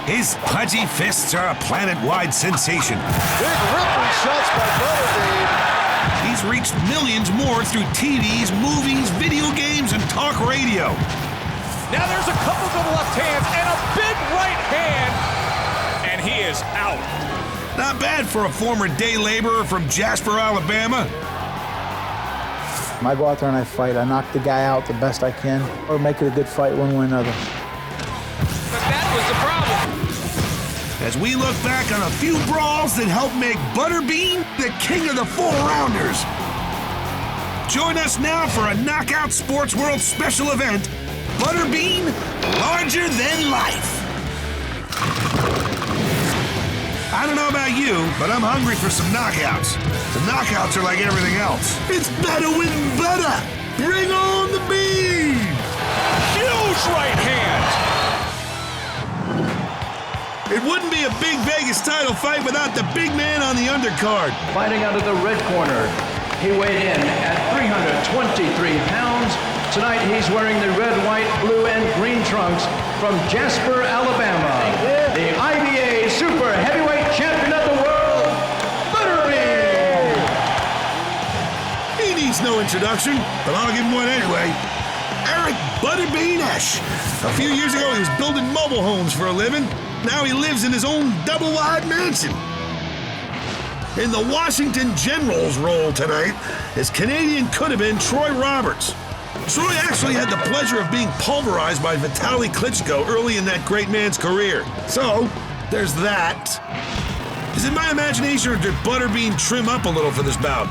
His pudgy fists are a planet-wide sensation. Big ripping shots by Butterbean. He's reached millions more through TVs, movies, video games, and talk radio. Now there's a couple of left hands and a big right hand, and he is out. Not bad for a former day laborer from Jasper, Alabama. When I go out there and I fight, I knock the guy out the best I can, or make it a good fight one way or another. But that was the problem. As we look back on a few brawls that helped make Butterbean the king of the 4-rounders. Join us now for a Knockout Sports World special event, Butterbean Larger Than Life. I don't know about you, but I'm hungry for some knockouts. The knockouts are like everything else. It's better with butter. Bring on the bean. Huge right hand. It wouldn't be a big Vegas title fight without the big man on the undercard. Fighting out of the red corner, he weighed in at 323 pounds. Tonight he's wearing the red, white, blue, and green trunks from Jasper, Alabama. The IBA Super Heavyweight Champion of the world, Butterbean. He needs no introduction, but I'll give him one anyway. Eric Butterbean Esch. A few years ago he was building mobile homes for a living. Now he lives in his own double-wide mansion. In the Washington Generals role tonight, his Canadian could-have-been Troy Roberts. Troy actually had the pleasure of being pulverized by Vitaly Klitschko early in that great man's career. So, there's that. Is it my imagination or did Butterbean trim up a little for this bout?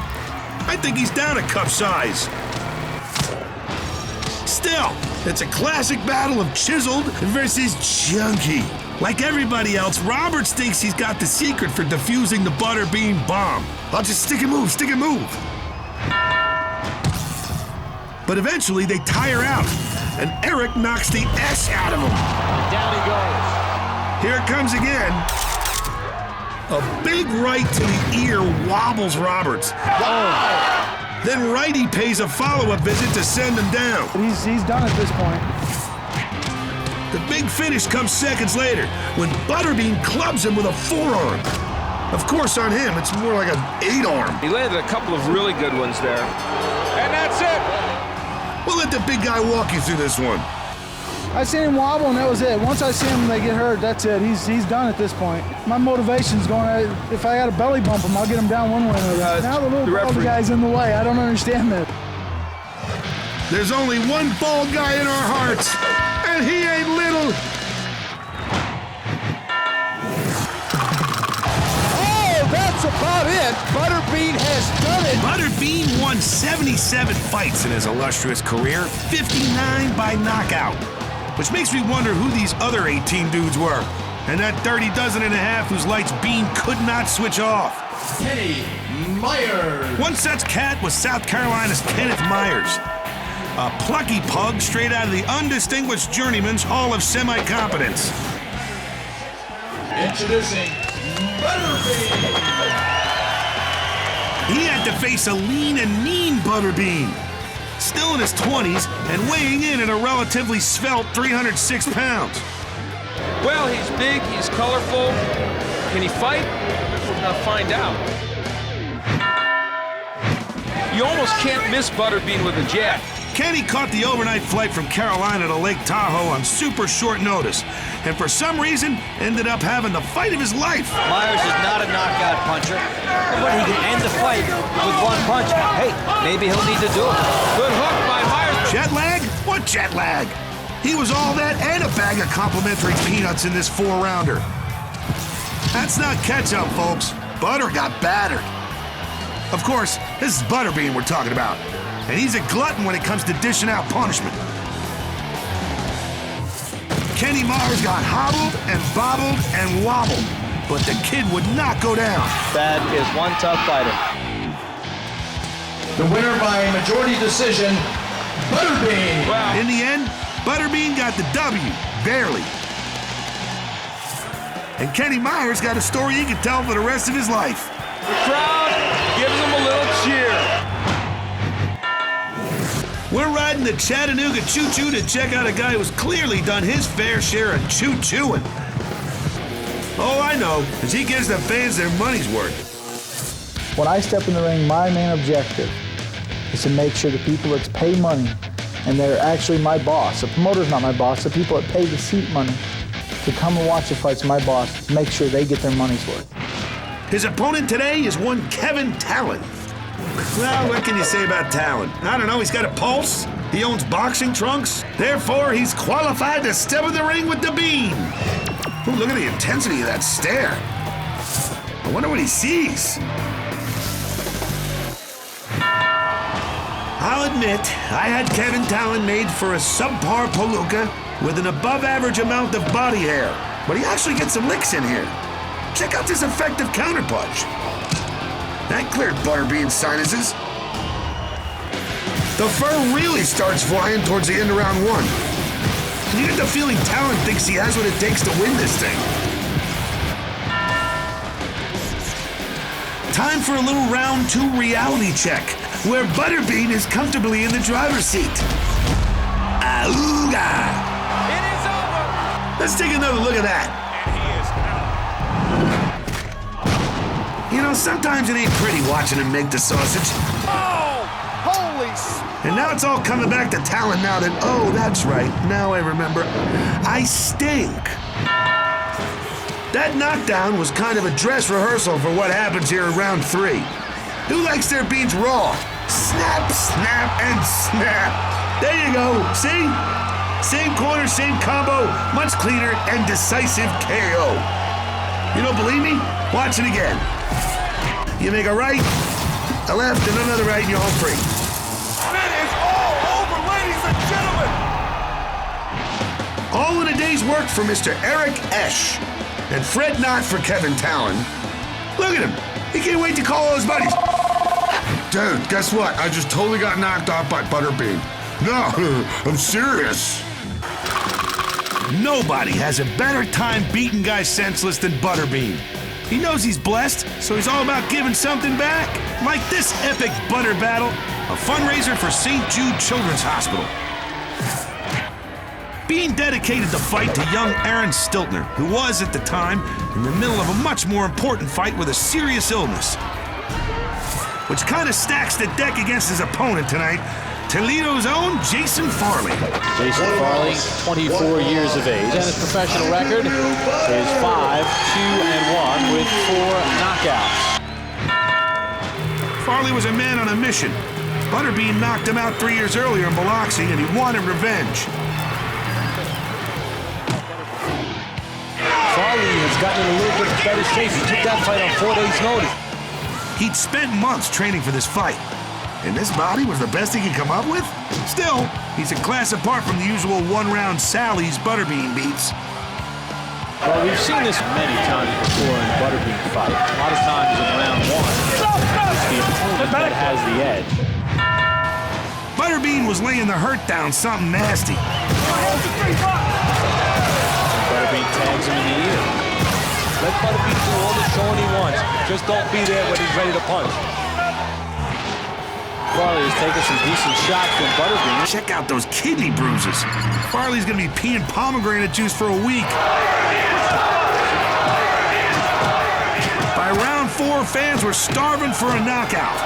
I think he's down a cup size. Still, it's a classic battle of chiseled versus chunky. Like everybody else, Roberts thinks he's got the secret for defusing the Butterbean bomb. I'll just stick and move, stick and move. But eventually they tire out, and Eric knocks the S out of him. Down he goes. Here it comes again. A big right to the ear wobbles Roberts. Wow. Then righty pays a follow-up visit to send him down. He's done at this point. The big finish comes seconds later when Butterbean clubs him with a forearm. Of course, on him, it's more like an 8-arm. He landed a couple of really good ones there. And that's it. We'll let the big guy walk you through this one. I seen him wobble and that was it. Once I see him, they get hurt. That's it. He's done at this point. My motivation's going. If I got to belly bump him, I'll get him down one way or another. Now the little bald guy's in the way. I don't understand that. There's only one bald guy in our hearts, and he ain't little. Oh, that's about it. Butterbean has done it. Butterbean won 77 fights in his illustrious career, 59 by knockout. Which makes me wonder who these other 18 dudes were. And that dirty dozen and a half whose lights Bean could not switch off. Kenny Myers. One such cat was South Carolina's Kenneth Myers. A plucky pug straight out of the undistinguished journeyman's Hall of Semi-Competence. Introducing Butterbean. He had to face a lean and mean Butterbean. Still in his 20s and weighing in at a relatively svelte 306 pounds. Well, he's big, he's colorful. Can he fight? We're gonna find out. You almost can't miss Butterbean with a jab. Kenny caught the overnight flight from Carolina to Lake Tahoe on super short notice, and for some reason ended up having the fight of his life. Myers is not a knockout puncher, but he can end the fight with one punch. Hey, maybe he'll need to do it. Good hook by Myers. Jet lag? What jet lag? He was all that and a bag of complimentary peanuts in this 4-rounder. That's not ketchup, folks. Butter got battered. Of course, this is Butterbean we're talking about. And he's a glutton when it comes to dishing out punishment. Kenny Myers got hobbled and bobbled and wobbled, but the kid would not go down. That is one tough fighter. The winner by majority decision, Butterbean. Wow. In the end, Butterbean got the W, barely. And Kenny Myers got a story he could tell for the rest of his life. The crowd gives him a little cheer. We're riding the Chattanooga choo-choo to check out a guy who's clearly done his fair share of choo-chooing. Oh, I know, because he gives the fans their money's worth. When I step in the ring, my main objective is to make sure the people that pay money, and they're actually my boss. The promoter's not my boss. The people that pay the seat money to come and watch the fights, my boss, make sure they get their money's worth. His opponent today is one Kevin Talon. Well, what can you say about Talon? I don't know, he's got a pulse. He owns boxing trunks. Therefore, he's qualified to step in the ring with the Bean. Ooh, look at the intensity of that stare. I wonder what he sees. I'll admit, I had Kevin Talon made for a subpar palooka with an above-average amount of body hair. But he actually gets some licks in here. Check out this effective counterpunch. That cleared Butterbean's sinuses. The fur really starts flying towards the end of round one. You get the feeling Talon thinks he has what it takes to win this thing. Time for a little round two reality check, where Butterbean is comfortably in the driver's seat. Auga! It is over. Let's take another look at that. You know, sometimes it ain't pretty watching him make the sausage. Oh, holy And now it's all coming back to Talon now that, oh, that's right, now I remember, I stink. That knockdown was kind of a dress rehearsal for what happens here in round three. Who likes their beans raw? Snap, snap, and snap. There you go, see? Same corner, same combo, much cleaner and decisive KO. You don't believe me? Watch it again. You make a right, a left, and another right, and you're home free. It is all over, ladies and gentlemen. All in a day's work for Mr. Eric Esch. And fret not for Kevin Talon. Look at him. He can't wait to call all his buddies. Dude, guess what? I just totally got knocked off by Butterbean. No, I'm serious. Nobody has a better time beating guys senseless than Butterbean. He knows he's blessed, so he's all about giving something back. Like this epic butter battle, a fundraiser for St. Jude Children's Hospital. Bean dedicated the fight to young Aaron Stiltner, who was, at the time, in the middle of a much more important fight with a serious illness. Which kind of stacks the deck against his opponent tonight, Toledo's own Jason Farley. Jason Farley, 24 years of age, and his professional record is 5-2-1 with 4 knockouts. Farley was a man on a mission. Butterbean knocked him out 3 years earlier in Biloxi, and he wanted revenge. Farley has gotten in a little bit better shape. He took that fight on 4 days' notice. He'd spent months training for this fight, and this body was the best he could come up with? Still, he's a class apart from the usual one-round sallies Butterbean beats. Well, we've seen this many times before in the Butterbean fight. A lot of times in round one, it's the opponent that has the edge. Butterbean was laying the hurt down something nasty. Butterbean tags him in the ear. Let Butterbean do all the showing he wants. Just don't be there when he's ready to punch. Farley has taken some decent shots from Butterbean. Check out those kidney bruises. Farley's gonna be peeing pomegranate juice for a week. By round 4, fans were starving for a knockout.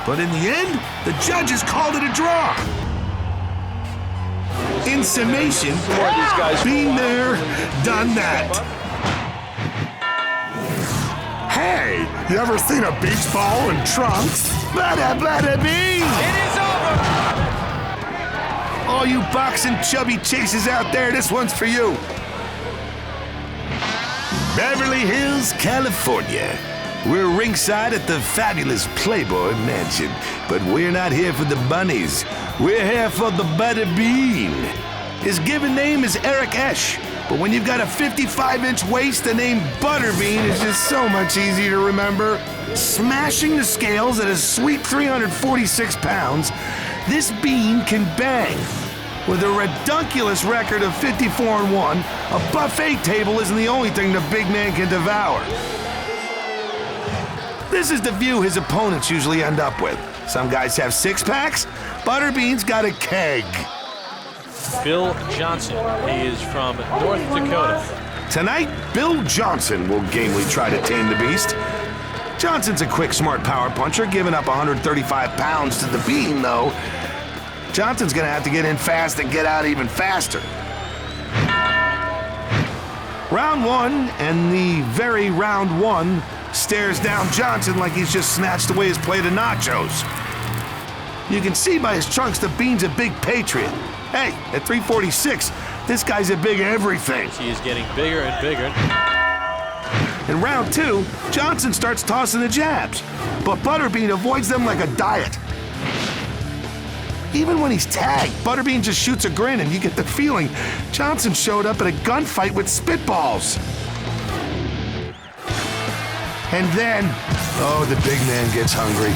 But in the end, the judges called it a draw. In summation, been there, done that. Hey, you ever seen a beach ball in trunks? Butterbean! It is over. All you boxing chubby chases out there, this one's for you. Beverly Hills, California. We're ringside at the fabulous Playboy Mansion, but we're not here for the bunnies. We're here for the Butterbean. His given name is Eric Esch, but when you've got a 55-inch waist, the name Butterbean is just so much easier to remember. Smashing the scales at a sweet 346 pounds, this bean can bang. With a redunculous record of 54-1, a buffet table isn't the only thing the big man can devour. This is the view his opponents usually end up with. Some guys have six-packs. Butterbean's got a keg. Bill Johnson, he is from North Dakota. Tonight, Bill Johnson will gamely try to tame the beast. Johnson's a quick, smart power puncher, giving up 135 pounds to the Bean, though. Johnson's gonna have to get in fast and get out even faster. Round one, and the very round one stares down Johnson like he's just snatched away his plate of nachos. You can see by his trunks the Bean's a big patriot. Hey, at 346, this guy's a big everything. He is getting bigger and bigger. In round two, Johnson starts tossing the jabs, but Butterbean avoids them like a diet. Even when he's tagged, Butterbean just shoots a grin and you get the feeling Johnson showed up at a gunfight with spitballs. And then, oh, the big man gets hungry.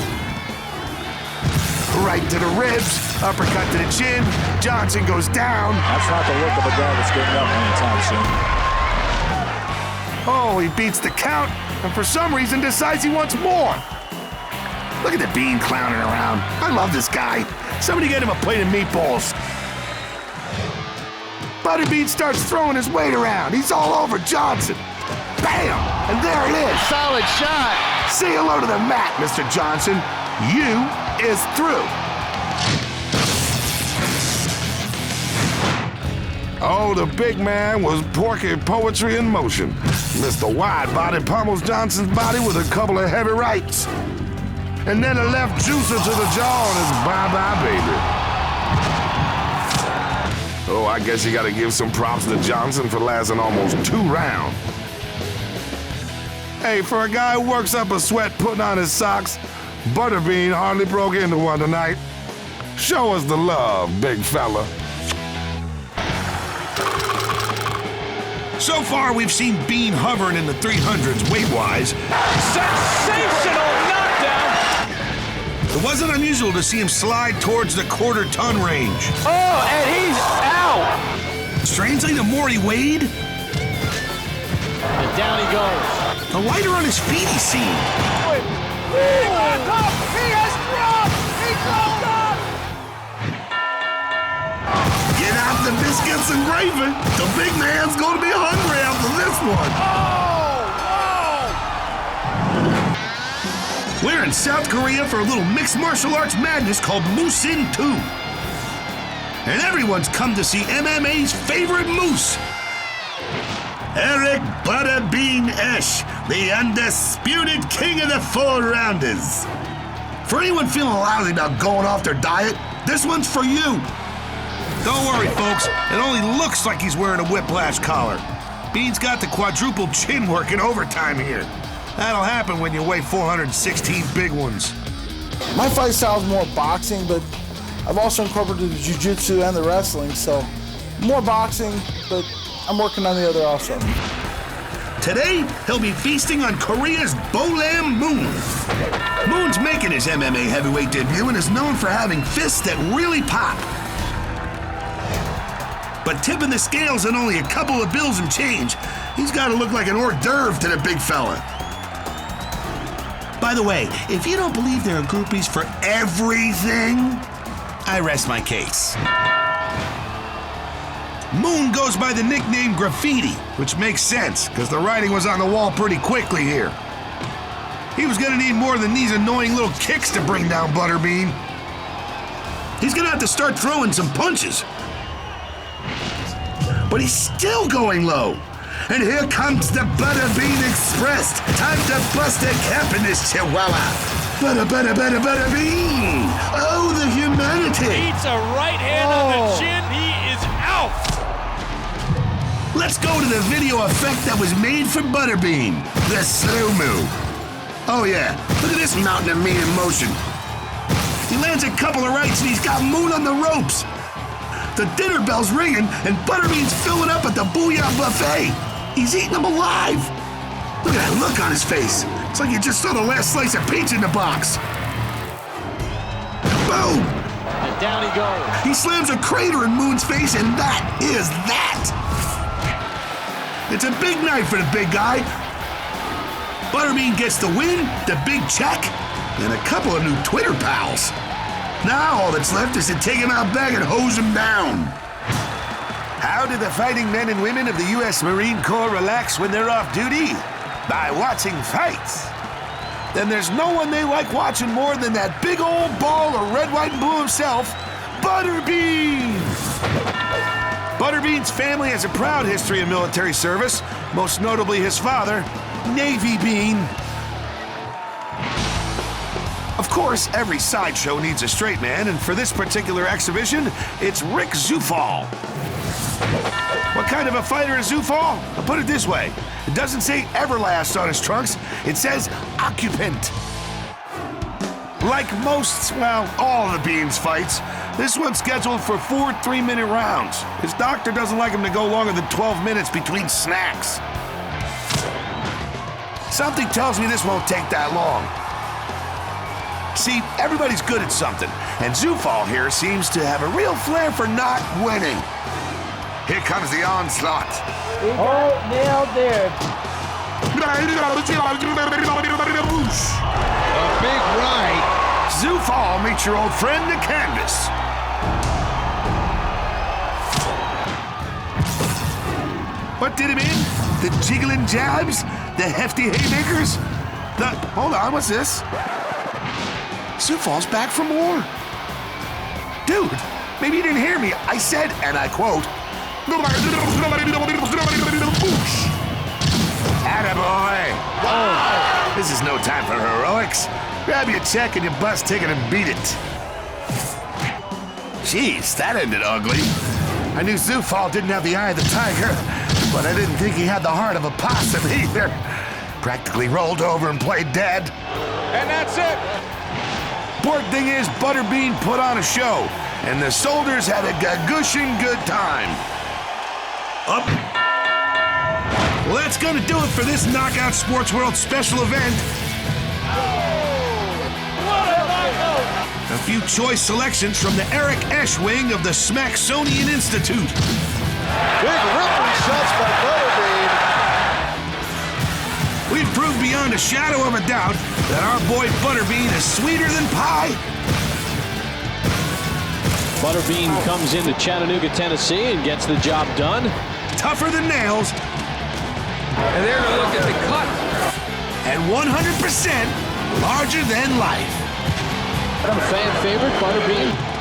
Right to the ribs, uppercut to the chin, Johnson goes down. That's not the look of a guy that's getting up anytime soon. Oh, he beats the count, and for some reason decides he wants more. Look at the Bean clowning around. I love this guy. Somebody get him a plate of meatballs. Butterbean starts throwing his weight around. He's all over Johnson. Bam! And there it is. Solid shot. Say hello to the mat, Mr. Johnson. You is through. Oh, the big man was porky poetry in motion. Mr. Wide-Body pummels Johnson's body with a couple of heavy rights. And then a left juicer to the jaw and it's bye-bye, baby. Oh, I guess you gotta give some props to Johnson for lasting almost 2 rounds. Hey, for a guy who works up a sweat putting on his socks, Butterbean hardly broke into one tonight. Show us the love, big fella. So far, we've seen Bean hovering in the 300s weight-wise. Sensational knockdown! It wasn't unusual to see him slide towards the quarter-ton range. Oh, and he's out. Strangely, the more he weighed, And down he goes. the lighter on his feet he seemed. He has dropped. He dropped up. Get out the biscuits and gravy. The big man's gonna be hungry after this one. We're in South Korea for a little mixed martial arts madness called Musin 2. And everyone's come to see MMA's favorite moose. Eric Butterbean Esch, the undisputed king of the 4-rounders. For anyone feeling lousy about going off their diet, this one's for you. Don't worry, folks. It only looks like he's wearing a whiplash collar. Bean's got the quadruple chin working overtime here. That'll happen when you weigh 416 big ones. My fight style is more boxing, but I've also incorporated the jiu-jitsu and the wrestling, so more boxing, but I'm working on the other also. Today, he'll be feasting on Korea's Bolam Moon. Moon's making his MMA heavyweight debut and is known for having fists that really pop. But tipping the scales on only a couple of bills and change, he's got to look like an hors d'oeuvre to the big fella. By the way, if you don't believe there are groupies for everything, I rest my case. Moon goes by the nickname Graffiti, which makes sense, because the writing was on the wall pretty quickly here. He was gonna need more than these annoying little kicks to bring down Butterbean. He's gonna have to start throwing some punches. But he's still going low. And here comes the Butterbean Express. Time to bust a cap in this chihuahua. Butterbean. Oh, the humanity. Eats a right hand on the chin. He is out. Let's go to the video effect that was made for Butterbean. The slow-mo. Oh yeah, look at this mountain of meat in motion. He lands a couple of rights and he's got Moon on the ropes. The dinner bell's ringing and Butterbean's filling up at the Booyah Buffet. He's eating them alive. Look at that look on his face. It's like he just saw the last slice of pizza in the box. Boom! And down he goes. He slams a crater in Moon's face, and that is that. It's a big night for the big guy. Butterbean gets the win, the big check, and a couple of new Twitter pals. Now all that's left is to take him out back and hose him down. How do the fighting men and women of the U.S. Marine Corps relax when they're off duty? By watching fights. Then there's no one they like watching more than that big old ball of red, white, and blue himself, Butterbean! Butterbean's family has a proud history of military service, most notably his father, Navy Bean. Of course, every sideshow needs a straight man, and for this particular exhibition, it's Rick Zufall. What kind of a fighter is Zufall? I'll put it this way. It doesn't say Everlast on his trunks, it says Occupant. Like most, well, all of the Bean's fights, this one's scheduled for 4 3-minute rounds. His doctor doesn't like him to go longer than 12 minutes between snacks. Something tells me this won't take that long. See, everybody's good at something, and Zufall here seems to have a real flair for not winning. Here comes the onslaught. Oh, nailed there. A big right. Zufall meets your old friend, the Canvas. What did him in? The jiggling jabs? The hefty haymakers? Hold on, what's this? Zufall's back for more. Dude, maybe you didn't hear me. I said, and I quote, attaboy. Wow. This is no time for heroics. Grab your check and your bus ticket and beat it. Jeez, that ended ugly. I knew Zufall didn't have the eye of the tiger, but I didn't think he had the heart of a possum either. Practically rolled over and played dead. And that's it. Important thing is, Butterbean put on a show, and the soldiers had a gushing good time. Up. Well, that's gonna do it for this Knockout Sports World special event. A few choice selections from the Eric Esch wing of the Smithsonian Institute. Big ripping shots by Butterbean. We've proved beyond a shadow of a doubt that our boy Butterbean is sweeter than pie. Butterbean comes into Chattanooga, Tennessee and gets the job done. Tougher than nails. And there to look at the cut. And 100% larger than life. I'm a fan favorite, Butterbean.